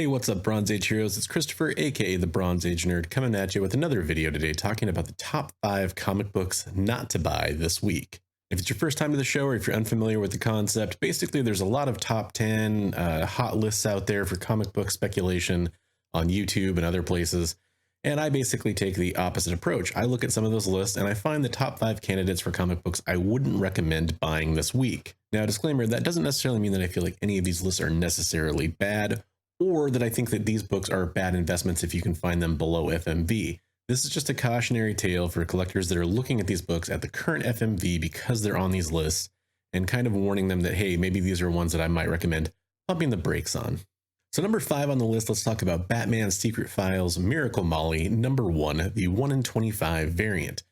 Hey, what's up, Bronze Age heroes? It's Christopher, aka the Bronze Age Nerd, coming at you with another video today talking about the top 5 comic books not to buy this week. If it's your first time to the show or if you're unfamiliar with the concept, basically there's a lot of top 10 hot lists out there for comic book speculation on YouTube and other places. And I basically take the opposite approach. I look at some of those lists and I find the top 5 candidates for comic books I wouldn't recommend buying this week. Now, disclaimer, that doesn't necessarily mean that I feel like any of these lists are necessarily bad, or that I think that these books are bad investments if you can find them below FMV. This is just a cautionary tale for collectors that are looking at these books at the current FMV because they're on these lists, and kind of warning them that, hey, maybe these are ones that I might recommend pumping the brakes on. So number 5 on the list, let's talk about Batman Secret Files Miracle Molly, number 1, the 1 in 25 variant.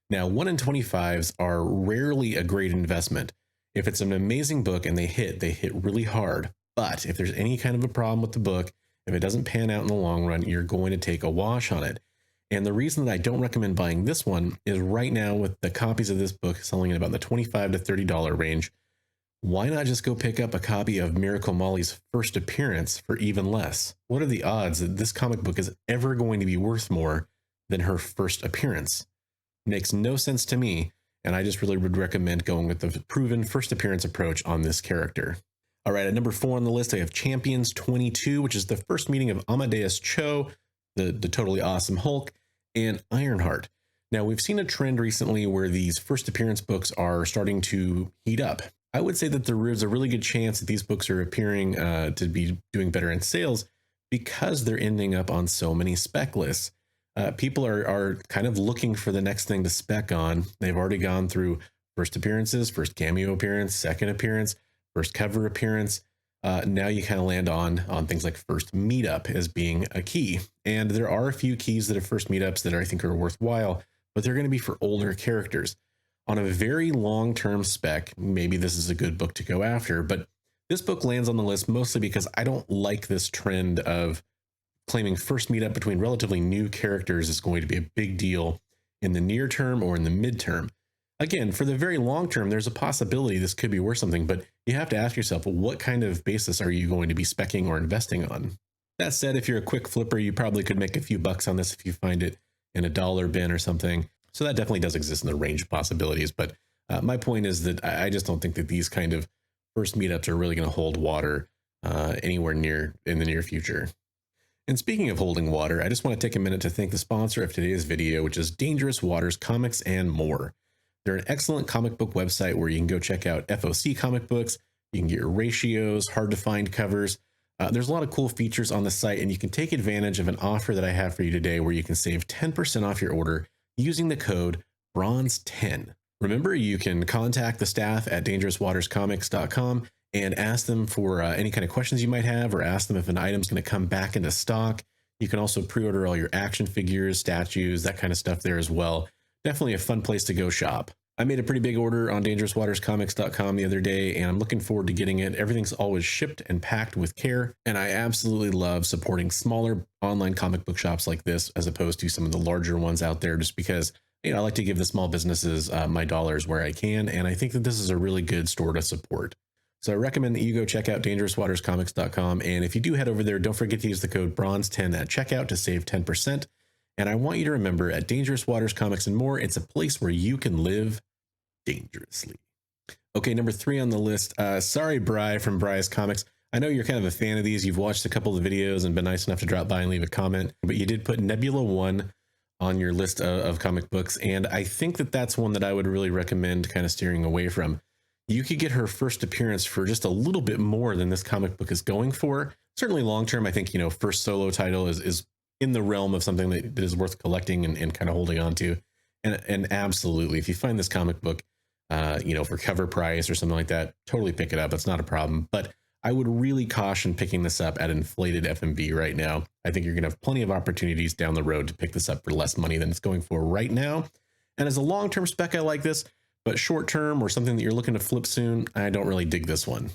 Now, 1 in 25s are rarely a great investment. If it's an amazing book and they hit really hard. But if there's any kind of a problem with the book, if it doesn't pan out in the long run, you're going to take a wash on it. And the reason that I don't recommend buying this one is right now with the copies of this book selling at about the $25 to $30 range, why not just go pick up a copy of Miracle Molly's first appearance for even less? What are the odds that this comic book is ever going to be worth more than her first appearance? Makes no sense to me, and I just really would recommend going with the proven first appearance approach on this character. All right, at number 4 on the list, I have Champions 22, which is the first meeting of Amadeus Cho, the totally awesome Hulk, and Ironheart. Now, we've seen a trend recently where these first appearance books are starting to heat up. I would say that there is a really good chance that these books are appearing to be doing better in sales because they're ending up on so many spec lists. People are kind of looking for the next thing to spec on. They've already gone through first appearances, first cameo appearance, second appearance, first cover appearance. Now you kind of land on things like first meetup as being a key. And there are a few keys that are first meetups that I think are worthwhile, but they're going to be for older characters. On a very long-term spec, maybe this is a good book to go after, but this book lands on the list mostly because I don't like this trend of claiming first meetup between relatively new characters is going to be a big deal in the near term or in the midterm. Again, for the very long term, there's a possibility this could be worth something, but you have to ask yourself, what kind of basis are you going to be speccing or investing on? That said, if you're a quick flipper, you probably could make a few bucks on this if you find it in a dollar bin or something. So that definitely does exist in the range of possibilities. But my point is that I just don't think that these kind of first meetups are really going to hold water anywhere near in the near future. And speaking of holding water, I just want to take a minute to thank the sponsor of today's video, which is Dangerous Waters Comics and More. They're an excellent comic book website where you can go check out FOC comic books. You can get your ratios, hard to find covers. There's a lot of cool features on the site, and you can take advantage of an offer that I have for you today where you can save 10% off your order using the code BRONZE10. Remember, you can contact the staff at dangerouswaterscomics.com and ask them for any kind of questions you might have, or ask them if an item's going to come back into stock. You can also pre-order all your action figures, statues, that kind of stuff there as well. Definitely a fun place to go shop. I made a pretty big order on dangerouswaterscomics.com the other day, and I'm looking forward to getting it. Everything's always shipped and packed with care, and I absolutely love supporting smaller online comic book shops like this as opposed to some of the larger ones out there, just because, you know, I like to give the small businesses my dollars where I can, and I think that this is a really good store to support. So I recommend that you go check out dangerouswaterscomics.com, and if you do head over there, don't forget to use the code BRONZE10 at checkout to save 10%. And I want you to remember, at Dangerous Waters Comics and More, it's a place where you can live dangerously. Okay, number 3 on the list. Sorry, Bri from Bri's Comics. I know you're kind of a fan of these. You've watched a couple of the videos and been nice enough to drop by and leave a comment. But you did put Nebula 1 on your list of comic books. And I think that that's one that I would really recommend kind of steering away from. You could get her first appearance for just a little bit more than this comic book is going for. Certainly long term, I think, you know, first solo title is in the realm of something that is worth collecting and kind of holding on to. And absolutely, if you find this comic book, you know, for cover price or something like that, totally pick it up. It's not a problem. But I would really caution picking this up at inflated FMV right now. I think you're going to have plenty of opportunities down the road to pick this up for less money than it's going for right now. And as a long-term spec, I like this, but short-term or something that you're looking to flip soon, I don't really dig this one.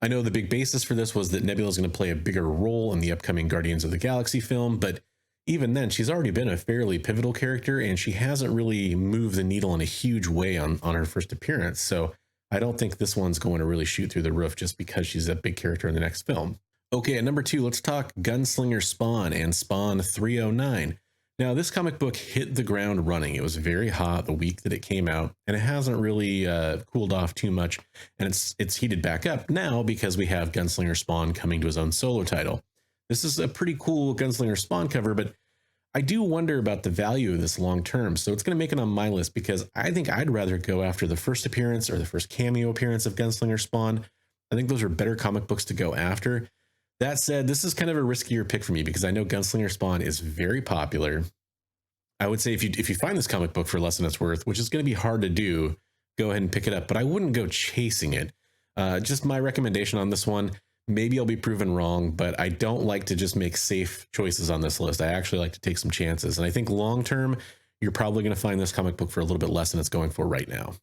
I know the big basis for this was that Nebula is going to play a bigger role in the upcoming Guardians of the Galaxy film, but even then, she's already been a fairly pivotal character, and she hasn't really moved the needle in a huge way on her first appearance. So I don't think this one's going to really shoot through the roof just because she's a big character in the next film. Okay, at number 2, let's talk Gunslinger Spawn and Spawn 309. Now, this comic book hit the ground running. It was very hot the week that it came out, and it hasn't really cooled off too much, and it's heated back up now because we have Gunslinger Spawn coming to his own solo title. This is a pretty cool Gunslinger Spawn cover, but I do wonder about the value of this long term, so it's going to make it on my list because I think I'd rather go after the first appearance or the first cameo appearance of Gunslinger Spawn. I think those are better comic books to go after. That said, this is kind of a riskier pick for me because I know Gunslinger Spawn is very popular. I would say if you find this comic book for less than it's worth, which is going to be hard to do, go ahead and pick it up, but I wouldn't go chasing it. Just my recommendation on this one. Maybe I'll be proven wrong, but I don't like to just make safe choices on this list. I actually like to take some chances. And I think long term, you're probably going to find this comic book for a little bit less than it's going for right now.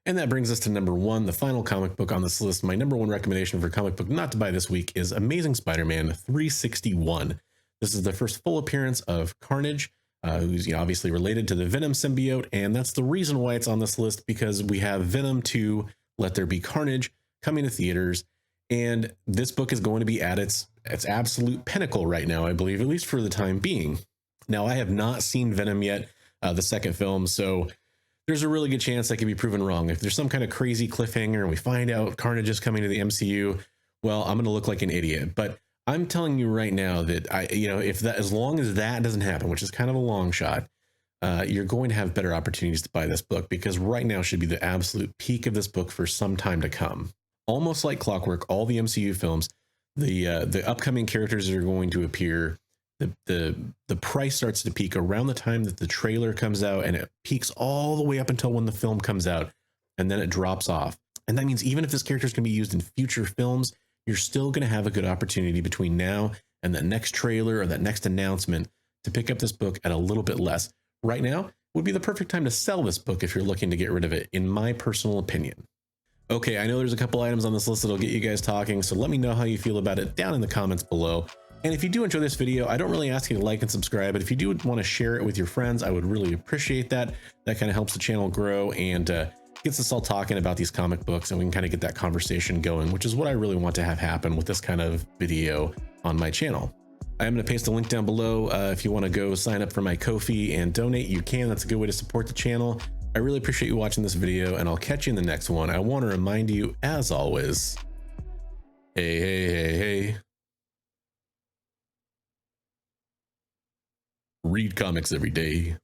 And that brings us to number 1, the final comic book on this list. My number 1 recommendation for comic book not to buy this week is Amazing Spider-Man 361. This is the first full appearance of Carnage, who's obviously related to the Venom symbiote, and that's the reason why it's on this list, because we have Venom 2, Let There Be Carnage, coming to theaters, and this book is going to be at its absolute pinnacle right now, I believe, at least for the time being. Now, I have not seen Venom yet, the second film, so there's a really good chance I could be proven wrong. If there's some kind of crazy cliffhanger and we find out Carnage is coming to the MCU, well, I'm going to look like an idiot. But I'm telling you right now that as long as that doesn't happen, which is kind of a long shot, you're going to have better opportunities to buy this book, because right now should be the absolute peak of this book for some time to come. Almost like clockwork, all the MCU films, the upcoming characters that are going to appear, the price starts to peak around the time that the trailer comes out, and it peaks all the way up until when the film comes out, and then it drops off. And that means even if this character is going to be used in future films, you're still going to have a good opportunity between now and that next trailer or that next announcement to pick up this book at a little bit less. Right now would be the perfect time to sell this book if you're looking to get rid of it, in my personal opinion. Okay, I know there's a couple items on this list that'll get you guys talking, so let me know how you feel about it down in the comments below. And if you do enjoy this video, I don't really ask you to like and subscribe, but if you do want to share it with your friends, I would really appreciate that. That kind of helps the channel grow and gets us all talking about these comic books, and we can kind of get that conversation going, which is what I really want to have happen with this kind of video on my channel. I am going to paste a link down below. If you want to go sign up for my Ko-fi and donate, you can. That's a good way to support the channel. I really appreciate you watching this video, and I'll catch you in the next one. I want to remind you, as always, hey. Read comics every day.